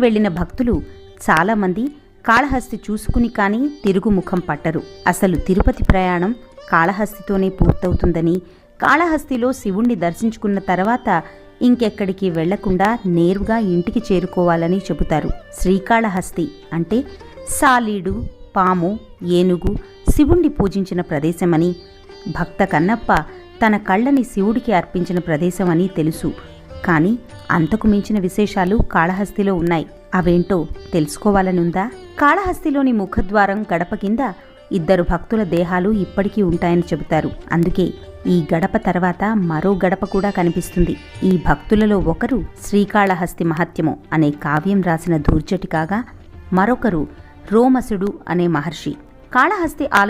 వెళ్లిన భక్తులు చాలామంది కాళహస్తి చూసుకుని కానీ తిరుగుముఖం పట్టరు. అసలు తిరుపతి ప్రయాణం కాళహస్తితోనే పూర్తవుతుందని, కాళహస్తిలో శివుణ్ణి దర్శించుకున్న తర్వాత ఇంకెక్కడికి వెళ్లకుండా నేరుగా ఇంటికి చేరుకోవాలని చెబుతారు. శ్రీకాళహస్తి అంటే సాలీడు, పాము, ఏనుగు శివుణ్ణి పూజించిన ప్రదేశమని, భక్త కన్నప్ప తన కళ్ళని శివుడికి అర్పించిన ప్రదేశమని తెలుసు. కానీ అంతకు మించిన విశేషాలు కాళహస్తిలో ఉన్నాయి. అవేంటో తెలుసుకోవాలనుందా? కాళహస్తిలోని ముఖద్వారం గడప కింద 2 భక్తుల దేహాలు ఇప్పటికీ ఉంటాయని చెబుతారు. అందుకే ఈ గడప తర్వాత మరో గడప కూడా కనిపిస్తుంది. ఈ భక్తులలో ఒకరు శ్రీకాళహస్తి మహత్యము అనే కావ్యం రాసిన ధూర్జటి కాగా, మరొకరు రోమసుడు అనే మహర్షి. కాళహస్తి